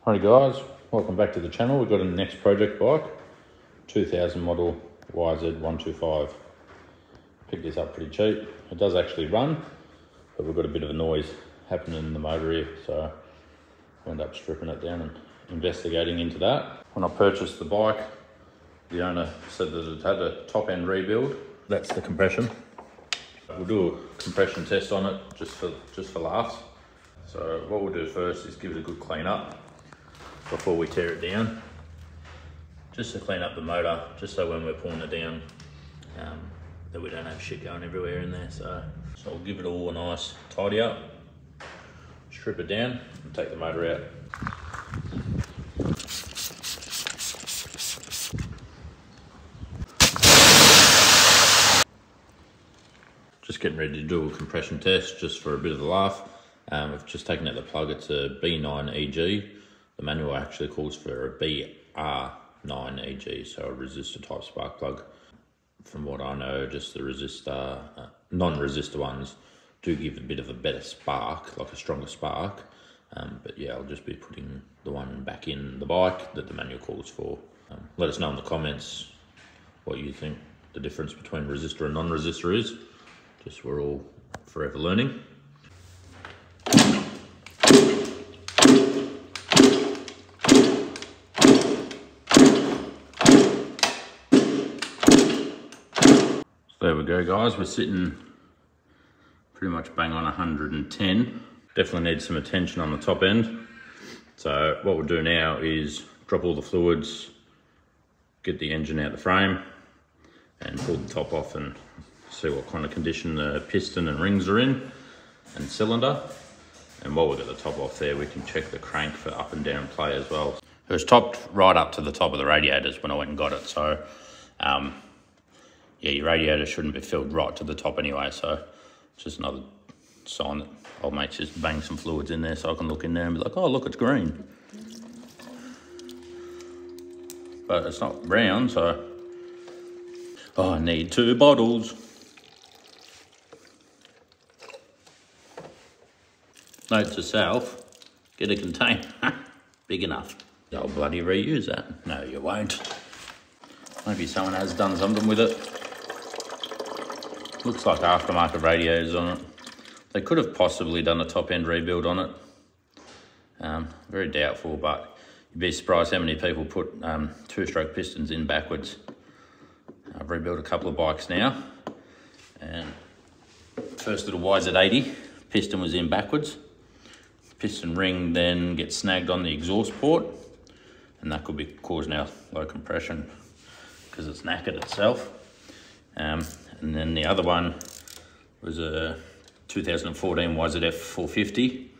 Alright guys, welcome back to the channel. We've got a next project bike, 2000 model YZ125. Picked this up pretty cheap. It does actually run, but we've got a bit of a noise happening in the motor here, so I ended up stripping it down and investigating into that. When I purchased the bike, the owner said that it had a top end rebuild. That's the compression. We'll do a compression test on it just for laughs. So what we'll do first is give it a good clean up before we tear it down, just to clean up the motor, just so when we're pulling it down that we don't have shit going everywhere in there. So we'll give it all a nice tidy up, strip it down and take the motor out. Just getting ready to do a compression test just for a bit of a laugh. We've just taken out the plug. It's a B9EG. The manual actually calls for a BR9EG, so a resistor type spark plug. From what I know, just the resistor, non-resistor ones do give a bit of a better spark, like a stronger spark. But yeah, I'll just be putting the one back in the bike that the manual calls for. Let us know in the comments what you think the difference between resistor and non-resistor is. Just we're all forever learning. There we go guys, we're sitting pretty much bang on 110. Definitely need some attention on the top end. So what we'll do now is drop all the fluids, get the engine out the frame and pull the top off and see what kind of condition the piston and rings are in and cylinder. And while we've got the top off there, we can check the crank for up and down play as well. It was topped right up to the top of the radiators when I went and got it. So yeah, your radiator shouldn't be filled right to the top anyway, so just another sign that old mate's just bang some fluids in there so I can look in there and be like, oh look, it's green. But it's not brown, so oh, I need 2 bottles. Note to self, get a container big enough. I'll bloody reuse that. No, you won't. Maybe someone has done something with it. Looks like aftermarket radiators on it. They could have possibly done a top end rebuild on it. Very doubtful, but you'd be surprised how many people put 2-stroke pistons in backwards. I've rebuilt a couple of bikes now, and first little YZ80 piston was in backwards. Piston ring then gets snagged on the exhaust port, and that could be causing our low compression because it's knackered itself. And then the other one was a 2014 YZF 450,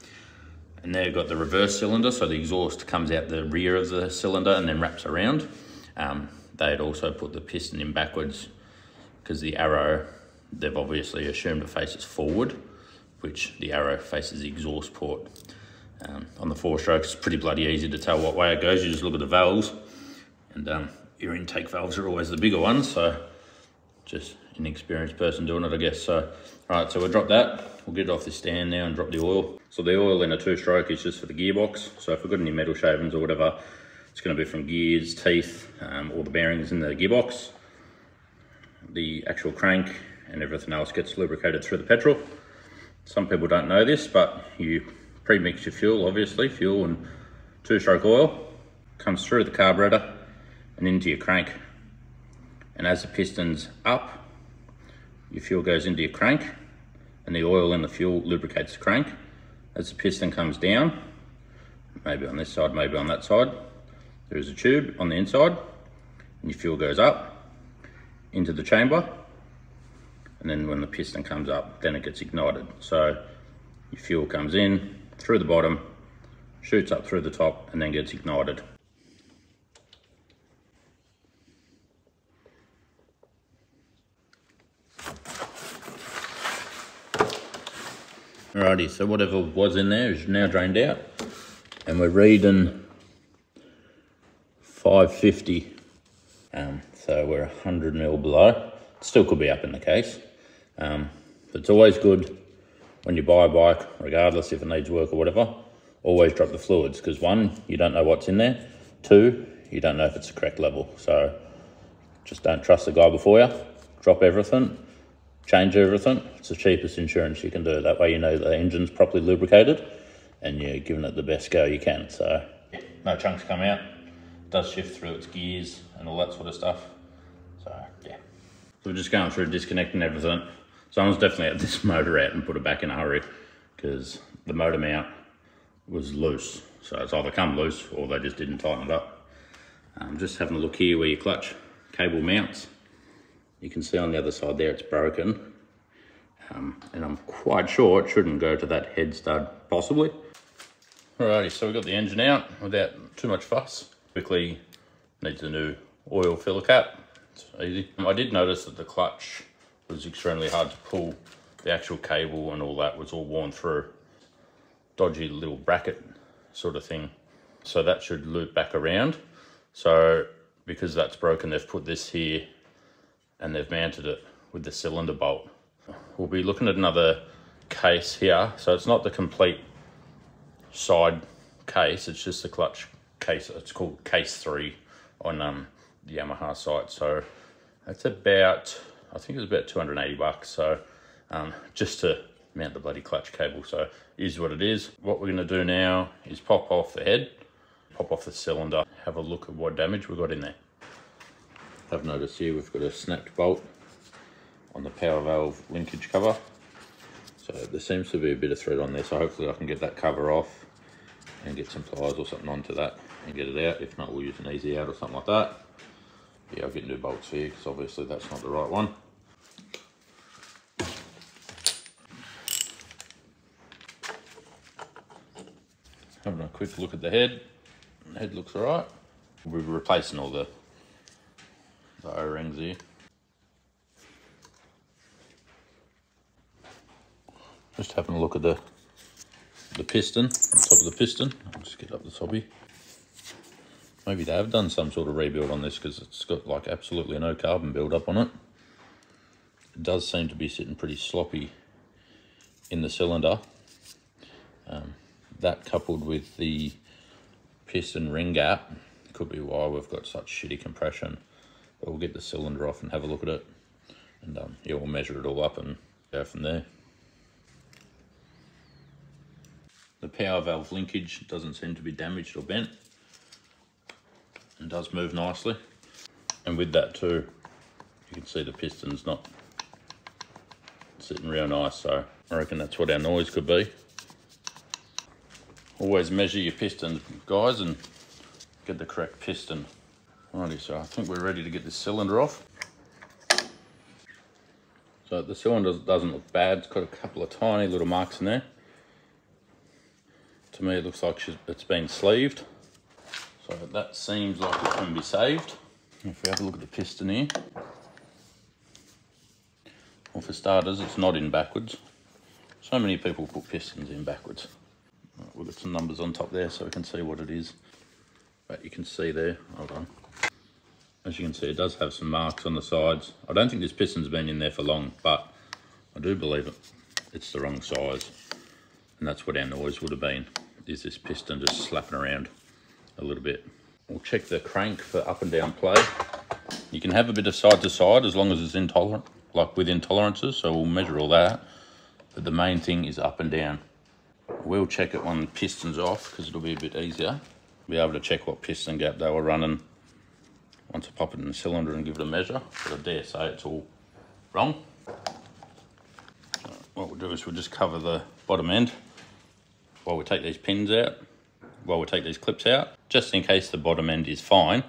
and they've got the reverse cylinder, so the exhaust comes out the rear of the cylinder and then wraps around. They had also put the piston in backwards because the arrow, they've obviously assumed it faces forward, which the arrow faces the exhaust port. On the 4-stroke, it's pretty bloody easy to tell what way it goes. You just look at the valves, and your intake valves are always the bigger ones, so just an experienced person doing it, I guess. So, right, so we'll drop that. We'll get it off the stand now and drop the oil. So the oil in a 2-stroke is just for the gearbox. So if we've got any metal shavings or whatever, it's going to be from gears, teeth, all the bearings in the gearbox. The actual crank and everything else gets lubricated through the petrol. Some people don't know this, but you pre-mix your fuel, obviously, fuel and 2-stroke oil. Comes through the carburetor and into your crank. And as the piston's up, your fuel goes into your crank and the oil in the fuel lubricates the crank. As the piston comes down, maybe on this side, maybe on that side, there is a tube on the inside and your fuel goes up into the chamber. And then when the piston comes up, then it gets ignited. So your fuel comes in through the bottom, shoots up through the top and then gets ignited. Alrighty, so whatever was in there is now drained out, and we're reading 550. So we're 100 mil below. Still could be up in the case. But it's always good when you buy a bike, regardless if it needs work or whatever, always drop the fluids, because one, you don't know what's in there. Two, you don't know if it's the correct level. So just don't trust the guy before you. Drop everything, change everything. It's the cheapest insurance you can do. That way you know the engine's properly lubricated and you're giving it the best go you can. So no chunks come out. It does shift through its gears and all that sort of stuff. So yeah. So we're just going through disconnecting everything. Someone's definitely had this motor out and put it back in a hurry, because the motor mount was loose. So it's either come loose or they just didn't tighten it up. Just having a look here where your clutch cable mounts. You can see on the other side there it's broken. And I'm quite sure it shouldn't go to that head stud, possibly. Alrighty, so we've got the engine out without too much fuss. Quickly needs a new oil filler cap. It's easy. I did notice that the clutch was extremely hard to pull. The actual cable and all that was all worn through. Dodgy little bracket sort of thing. So that should loop back around. So because that's broken, they've put this here and they've mounted it with the cylinder bolt. We'll be looking at another case here. So it's not the complete side case, it's just the clutch case. It's called case 3 on the Yamaha site. So that's about, I think it was about 280 bucks. So just to mount the bloody clutch cable. So it is what it is. What we're gonna do now is pop off the head, pop off the cylinder, have a look at what damage we've got in there. I've noticed here we've got a snapped bolt on the power valve linkage cover. So there seems to be a bit of thread on there, so hopefully I can get that cover off and get some pliers or something onto that and get it out. If not, we'll use an easy out or something like that. Yeah, I'll get new bolts here because obviously that's not the right one. Having a quick look at the head. The head looks alright. We'll be replacing all the O-rings here. Just having a look at the piston, on top of the piston. I'll just get up the top here. Maybe they have done some sort of rebuild on this, because it's got like absolutely no carbon build up on it. It does seem to be sitting pretty sloppy in the cylinder. That coupled with the piston ring gap could be why we've got such shitty compression. But we'll get the cylinder off and have a look at it, and yeah, we'll measure it all up and go from there. The power valve linkage doesn't seem to be damaged or bent, and does move nicely. And with that too, you can see the piston's not sitting real nice, so I reckon that's what our noise could be. Always measure your pistons, guys, and get the correct piston. Alrighty, so I think we're ready to get this cylinder off. So the cylinder doesn't look bad. It's got a couple of tiny little marks in there. To me, it looks like it's been sleeved. So that seems like it can be saved. If we have a look at the piston here. Well, for starters, it's not in backwards. So many people put pistons in backwards. We've got some numbers on top there so we can see what it is. But you can see there, hold on. As you can see, it does have some marks on the sides. I don't think this piston's been in there for long, but I do believe it's the wrong size. And that's what our noise would have been, is this piston just slapping around a little bit. We'll check the crank for up and down play. You can have a bit of side to side as long as it's intolerant, like within tolerances, so we'll measure all that. But the main thing is up and down. We'll check it when the piston's off, because it'll be a bit easier. Be able to check what piston gap they were running once I pop it in the cylinder and give it a measure. But I dare say it's all wrong. So what we'll do is we'll just cover the bottom end while we take these pins out, while we take these clips out, just in case the bottom end is fine.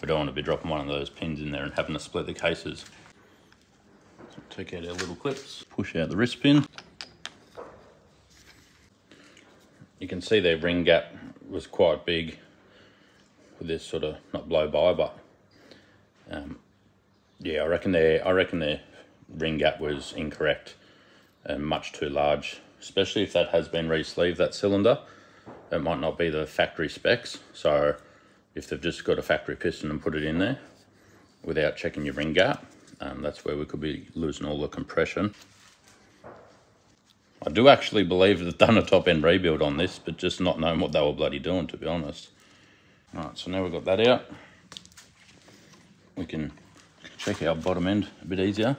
We don't want to be dropping one of those pins in there and having to split the cases. So take out our little clips, push out the wrist pin. You can see their ring gap was quite big with this sort of, not blow by, but yeah, I reckon their ring gap was incorrect and much too large, especially if that has been re-sleeved, that cylinder. It might not be the factory specs, so if they've just got a factory piston and put it in there without checking your ring gap, that's where we could be losing all the compression. I do actually believe they've done a top end rebuild on this, but just not knowing what they were bloody doing, to be honest. Alright, so now we've got that out, we can check our bottom end a bit easier.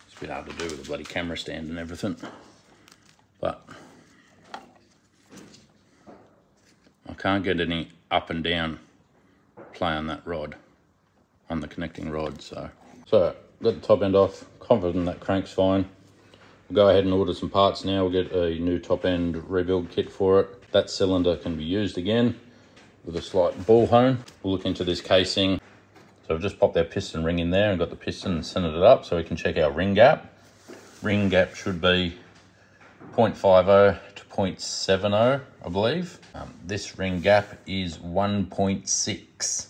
It's a bit hard to do with the bloody camera stand and everything, but I can't get any up and down play on that rod, on the connecting rod. So got the top end off, confident that crank's fine. We'll go ahead and order some parts now. We'll get a new top end rebuild kit for it. That cylinder can be used again with a slight ball hone. We'll look into this casing. So I've just popped our piston ring in there and got the piston centered it up so we can check our ring gap. Ring gap should be 0.50 to 0.70, I believe. This ring gap is 1.6.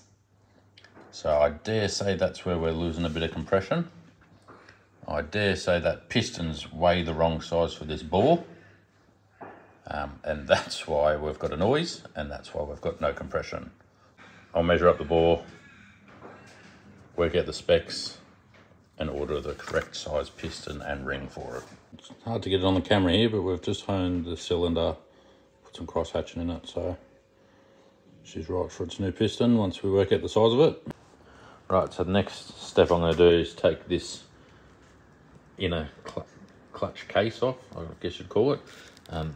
So I dare say that's where we're losing a bit of compression. I dare say that piston's way the wrong size for this bore. And that's why we've got a noise, and that's why we've got no compression. I'll measure up the bore, work out the specs, and order the correct size piston and ring for it. It's hard to get it on the camera here, but we've just honed the cylinder, put some cross hatching in it, so she's right for its new piston once we work out the size of it. Right, so the next step I'm going to do is take this inner clutch case off, I guess you'd call it,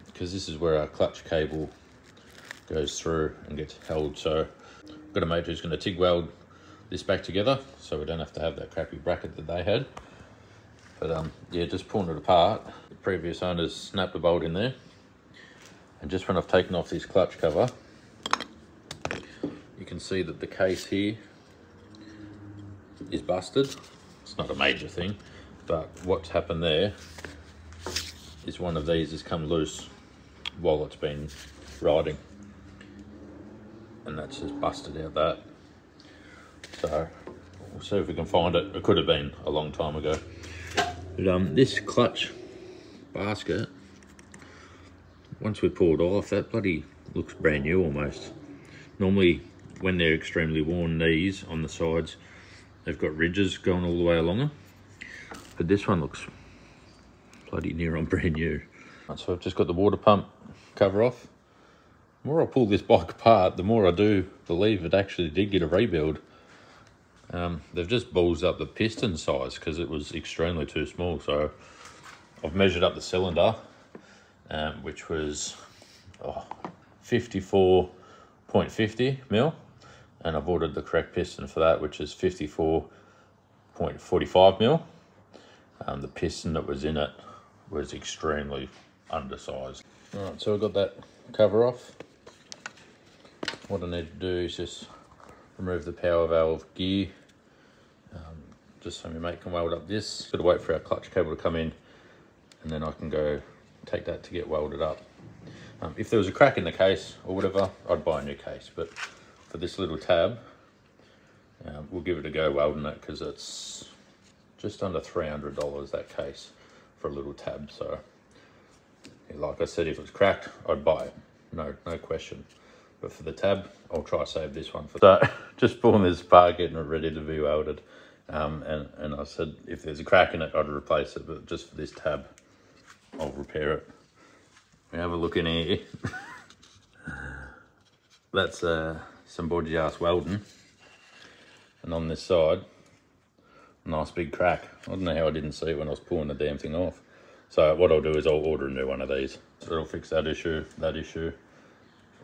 because this is where our clutch cable goes through and gets held. So I've got a mate who's going to TIG weld this back together so we don't have to have that crappy bracket that they had. But yeah, just pulling it apart, the previous owners snapped a bolt in there, and just when I've taken off this clutch cover, you can see that the case here is busted. It's not a major thing, but what's happened there is one of these has come loose while it's been riding, and that's just busted out that. So we'll see if we can find it. It could have been a long time ago. But this clutch basket, once we pull it off, that bloody looks brand new almost. Normally when they're extremely worn, these on the sides, they've got ridges going all the way along them. But this one looks bloody near on brand new. So I've just got the water pump cover off. The more I pull this bike apart, the more I do believe it actually did get a rebuild. They've just ballsed up the piston size because it was extremely too small. So I've measured up the cylinder, which was 54.50 mil, and I've ordered the correct piston for that, which is 54.45 mil. The piston that was in it was extremely undersized. All right, so I've got that cover off. What I need to do is just remove the power valve gear, just so my mate can weld up this. Got to wait for our clutch cable to come in, and then I can go take that to get welded up. If there was a crack in the case or whatever, I'd buy a new case, but for this little tab, we'll give it a go welding it, because it's just under $300, that case, for a little tab. So like I said, if it's cracked, I'd buy it, no question. But for the tab, I'll try to save this one. So just pulling this apart, getting it ready to be welded. And I said, if there's a crack in it, I'd replace it, but just for this tab, I'll repair it. We have a look in here. That's some bodgy ass welding. And on this side, nice big crack. I don't know how I didn't see it when I was pulling the damn thing off. So what I'll do is I'll order a new one of these. So it'll fix that issue, that issue.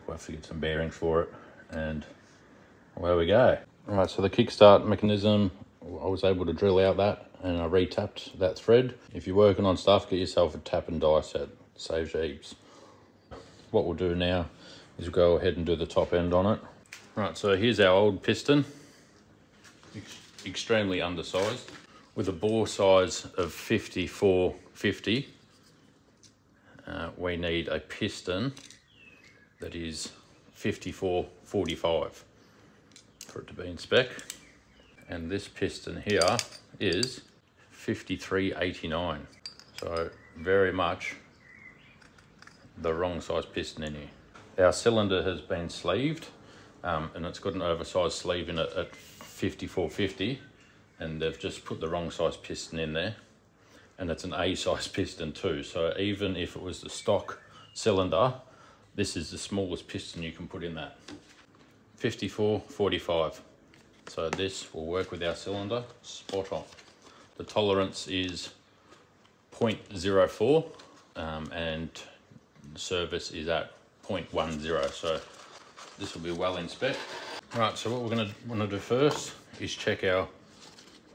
We'll have to get some bearings for it, and away we go. All right, so the kickstart mechanism, I was able to drill out that, and I re-tapped that thread. If you're working on stuff, get yourself a tap and die set. Saves you heaps. What we'll do now is we'll go ahead and do the top end on it. Right, so here's our old piston. Extremely undersized. With a bore size of 5450, we need a piston that is 5445 for it to be in spec. And this piston here is 5389. So very much the wrong size piston in here. Our cylinder has been sleeved, and it's got an oversized sleeve in it at 5450, and they've just put the wrong size piston in there. and it's an A size piston too. So even if it was the stock cylinder, this is the smallest piston you can put in that. 54/45. So this will work with our cylinder spot on. The tolerance is 0.04 and the service is at 0.10. So this will be well in spec. Right, so what we're going to want to do first is check our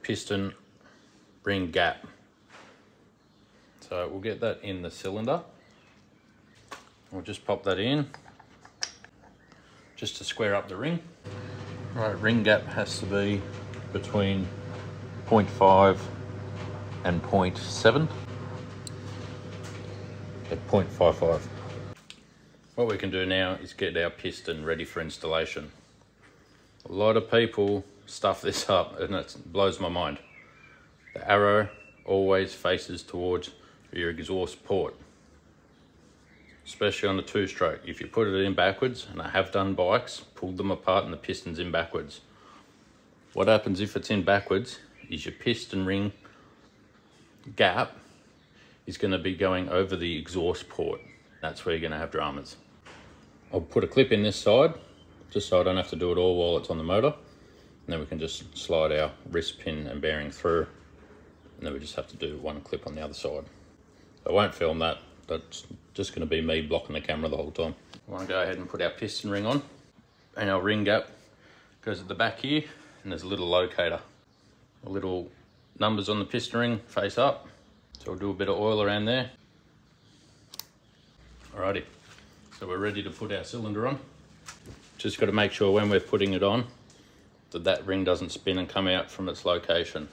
piston ring gap. So we'll get that in the cylinder. We'll just pop that in just to square up the ring. Right, ring gap has to be between 0.5 and 0.7 at 0.55. What we can do now is get our piston ready for installation. A lot of people stuff this up and it blows my mind. The arrow always faces towards your exhaust port, especially on the two-stroke. If you put it in backwards, and I have done bikes, pulled them apart and the piston's in backwards. What happens if it's in backwards is your piston ring gap is going to be going over the exhaust port. That's where you're going to have dramas. I'll put a clip in this side, just so I don't have to do it all while it's on the motor. And then we can just slide our wrist pin and bearing through. And then we just have to do one clip on the other side. I won't film that. That's just going to be me blocking the camera the whole time. I want to go ahead and put our piston ring on. And our ring gap goes at the back here. And there's a little locator. The little numbers on the piston ring face up. So we'll do a bit of oil around there. Alrighty. So we're ready to put our cylinder on. Just got to make sure when we're putting it on that ring doesn't spin and come out from its location.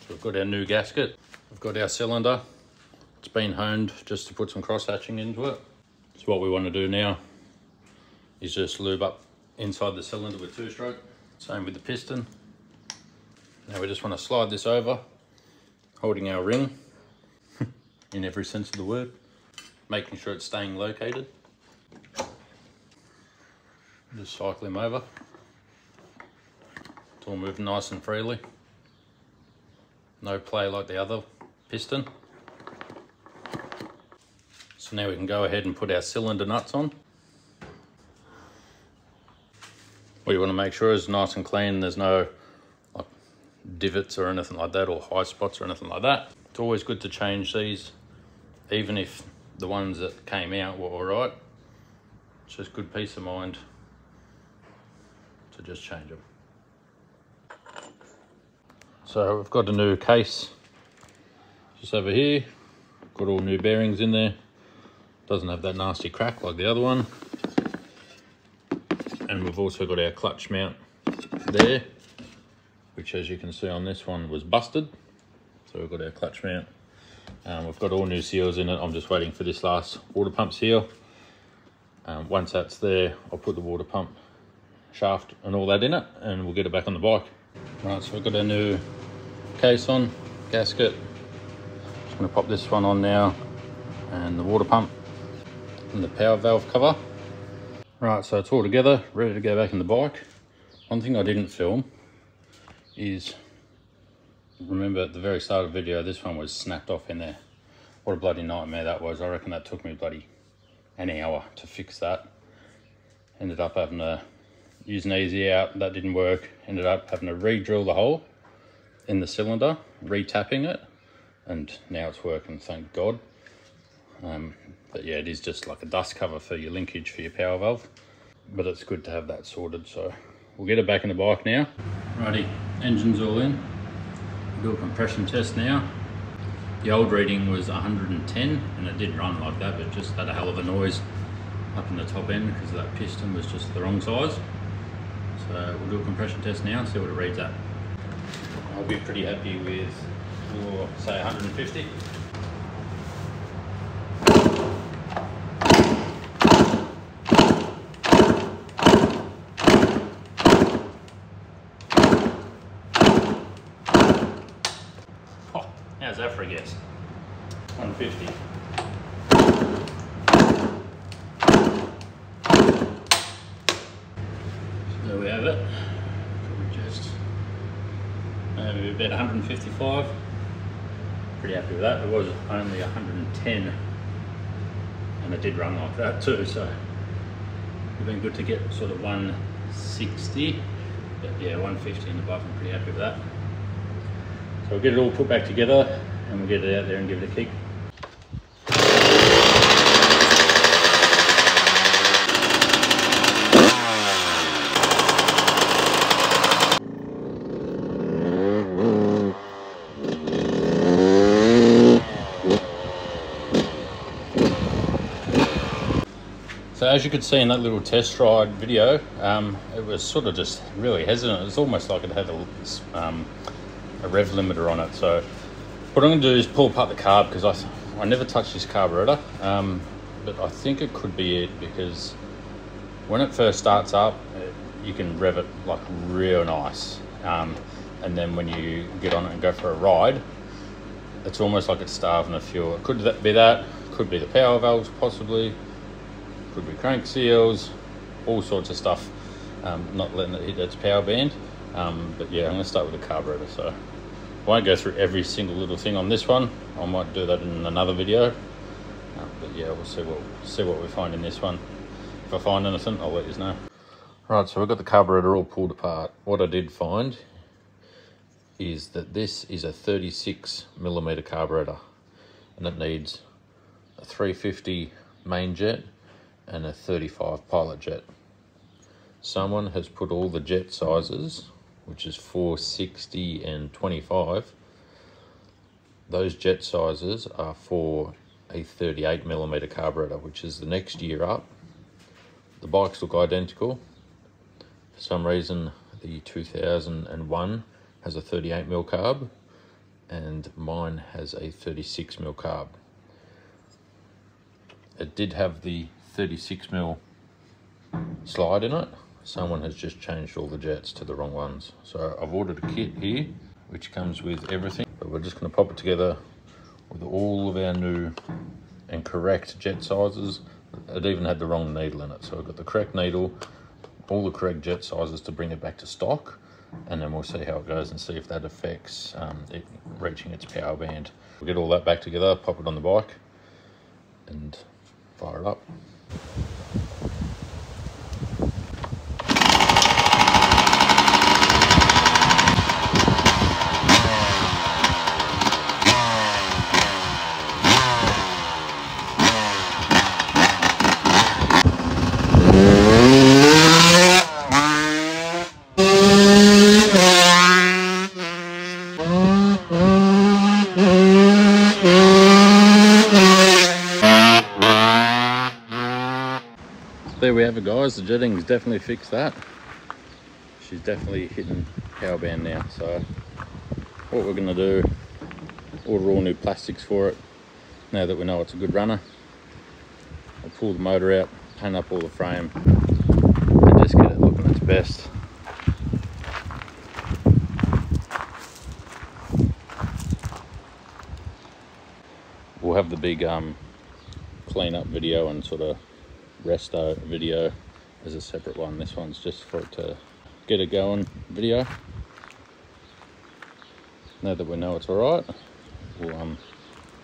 So we've got our new gasket. We've got our cylinder. It's been honed just to put some cross hatching into it. So what we want to do now is just lube up inside the cylinder with two-stroke. Same with the piston. Now we just want to slide this over, holding our ring in every sense of the word, making sure it's staying located. Just cycle him over. It's all moving nice and freely. No play like the other piston. So now we can go ahead and put our cylinder nuts on. What you want to make sure is nice and clean. There's no like divots or anything like that, or high spots or anything like that. It's always good to change these, even if the ones that came out were all right. It's just good peace of mind to just change them. So we've got a new case just over here. Got all new bearings in there. Doesn't have that nasty crack like the other one. And we've also got our clutch mount there, which as you can see on this one was busted. So we've got our clutch mount. We've got all new seals in it. I'm just waiting for this last water pump seal. Once that's there, I'll put the water pump shaft and all that in it, and we'll get it back on the bike. Right, so we've got our new case on, gasket. Just gonna pop this one on now, and the water pump and the power valve cover. Right, so it's all together, ready to go back in the bike. One thing I didn't film is, remember at the very start of the video, this one was snapped off in there. What a bloody nightmare that was. I reckon that took me bloody an hour to fix that. Ended up having to use an easy out, that didn't work. Ended up having to re-drill the hole in the cylinder, re-tapping it, and now it's working, thank God. But yeah, it is just like a dust cover for your linkage for your power valve, but it's good to have that sorted. So we'll get it back in the bike now. Righty, engine's all in. We'll do a compression test now. The old reading was 110 and it did run like that, but just had a hell of a noise up in the top end because that piston was just the wrong size. So we'll do a compression test now and see what it reads at. I'll be pretty happy with, say 150. How's that for a guess? 150. So there we have it. Probably just maybe about 155. Pretty happy with that. It was only 110 and it did run like that too, so it's been good to get sort of 160, but yeah, 150 and above. I'm pretty happy with that. So we'll get it all put back together and we'll get it out there and give it a kick. So as you could see in that little test ride video, it was sort of just really hesitant. It was almost like it had a rev limiter on it. So what I'm going to do is pull apart the carb, because I never touched this carburetor, but I think it could be it, because when it first starts up, you can rev it like real nice. And then when you get on it and go for a ride, it's almost like it's starving of fuel. It could be that, could be the power valves possibly, could be crank seals, all sorts of stuff, not letting it hit its power band. But yeah, I'm going to start with the carburetor. So I won't go through every single little thing on this one. I might do that in another video. But yeah, we'll see what we find in this one. If I find anything, I'll let you know. Right, so we've got the carburetor all pulled apart. What I did find is that this is a 36mm carburetor, and it needs a 350 main jet and a 35 pilot jet. Someone has put all the jet sizes, which is 460 and 25. Those jet sizes are for a 38mm carburetor, which is the next year up. The bikes look identical. For some reason, the 2001 has a 38mm carb, and mine has a 36mm carb. It did have the 36mm slide in it. Someone has just changed all the jets to the wrong ones. So I've ordered a kit here, which comes with everything, but we're just going to pop it together with all of our new and correct jet sizes. It even had the wrong needle in it. So I've got the correct needle, all the correct jet sizes to bring it back to stock, and then we'll see how it goes and see if that affects it reaching its power band. We'll get all that back together, pop it on the bike, and fire it up. There we have it, guys. The jetting's definitely fixed that. She's definitely hitting power band now. So what we're going to do, order all new plastics for it now that we know it's a good runner. I'll pull the motor out, paint up all the frame, and just get it looking its best. We'll have the big clean up video and sort of resto video as a separate one. This one's just for it to get it going video. Now that we know it's alright, we'll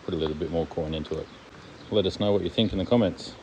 put a little bit more coin into it. Let us know what you think in the comments.